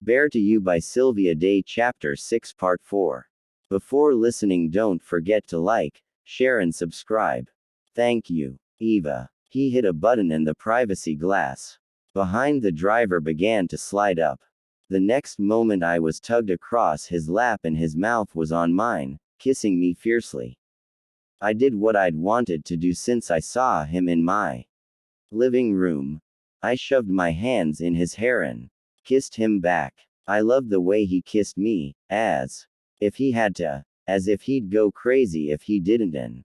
Bear to You by Sylvia Day Chapter 6 Part 4. Before listening, don't forget to like, share and subscribe. Thank you. Eva. He hit a button and the privacy glass behind the driver began to slide up. The next moment I was tugged across his lap and his mouth was on mine, kissing me fiercely. I did what I'd wanted to do since I saw him in my living room. I shoved my hands in his hair and kissed him back. I loved the way he kissed me, as if he had to, as if he'd go crazy if he didn't and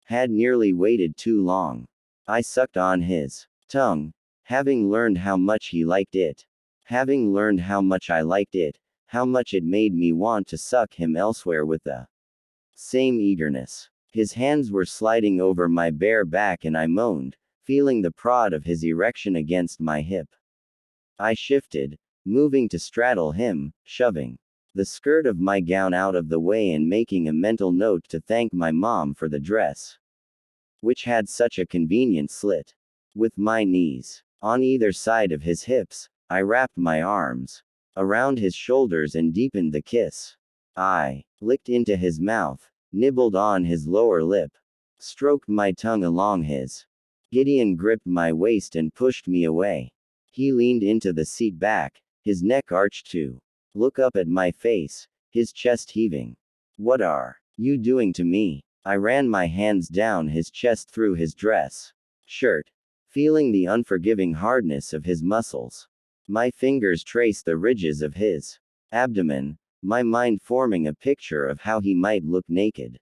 had nearly waited too long. I sucked on his tongue, having learned how much he liked it. Having learned how much I liked it, how much it made me want to suck him elsewhere with the same eagerness. His hands were sliding over my bare back and I moaned, feeling the prod of his erection against my hip. I shifted, moving to straddle him, shoving the skirt of my gown out of the way and making a mental note to thank my mom for the dress, which had such a convenient slit. With my knees on either side of his hips, I wrapped my arms around his shoulders and deepened the kiss. I licked into his mouth, nibbled on his lower lip, stroked my tongue along his. Gideon gripped my waist and pushed me away. He leaned into the seat back, his neck arched to look up at my face, his chest heaving. What are you doing to me? I ran my hands down his chest through his dress shirt, feeling the unforgiving hardness of his muscles. My fingers traced the ridges of his abdomen, my mind forming a picture of how he might look naked.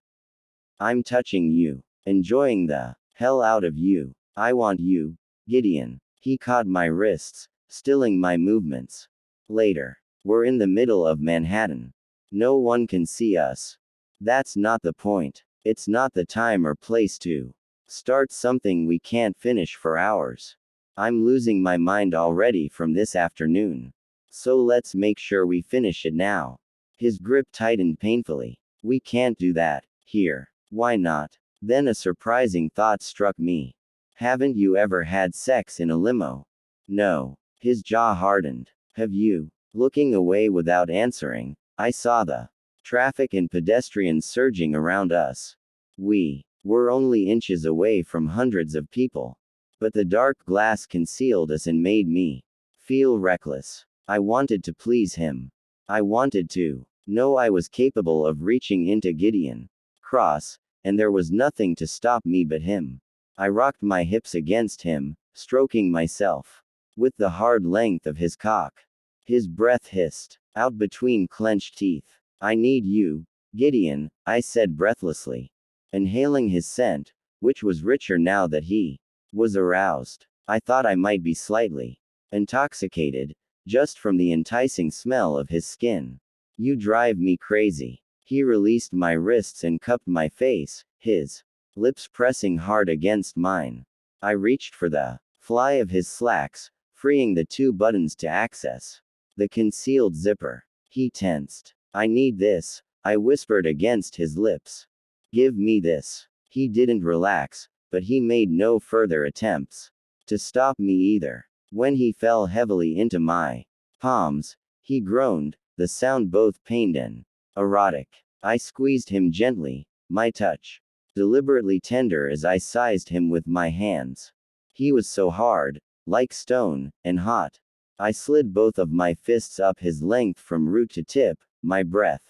I'm touching you, enjoying the hell out of you. I want you, Gideon. He caught my wrists, stilling my movements. Later. We're in the middle of Manhattan. No one can see us. That's not the point. It's not the time or place to start something we can't finish for hours. I'm losing my mind already from this afternoon. So let's make sure we finish it now. His grip tightened painfully. We can't do that here. Why not? Then a surprising thought struck me. Haven't you ever had sex in a limo? No. His jaw hardened. Have you? Looking away without answering, I saw the traffic and pedestrians surging around us. We were only inches away from hundreds of people. But the dark glass concealed us and made me feel reckless. I wanted to please him. I wanted to know I was capable of reaching into Gideon Cross, and there was nothing to stop me but him. I rocked my hips against him, stroking myself with the hard length of his cock. His breath hissed out between clenched teeth. I need you, Gideon, I said breathlessly, inhaling his scent, which was richer now that he was aroused. I thought I might be slightly intoxicated, just from the enticing smell of his skin. You drive me crazy. He released my wrists and cupped my face, his lips pressing hard against mine. I reached for the fly of his slacks, freeing the two buttons to access the concealed zipper. He tensed. I need this, I whispered against his lips. Give me this. He didn't relax, but he made no further attempts to stop me either. When he fell heavily into my palms, he groaned, the sound both pained and erotic. I squeezed him gently, my touch deliberately tender as I sized him with my hands. He was so hard, like stone, and hot. I slid both of my fists up his length from root to tip, my breath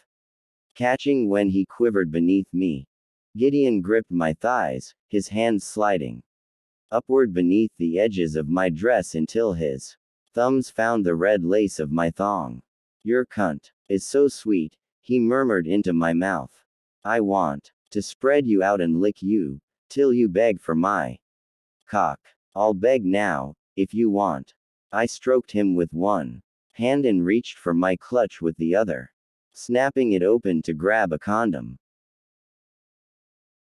catching when he quivered beneath me. Gideon gripped my thighs, his hands sliding upward beneath the edges of my dress until his thumbs found the red lace of my thong. Your cunt is so sweet, he murmured into my mouth. I want to spread you out and lick you, till you beg for my cock. I'll beg now, if you want. I stroked him with one hand and reached for my clutch with the other, snapping it open to grab a condom.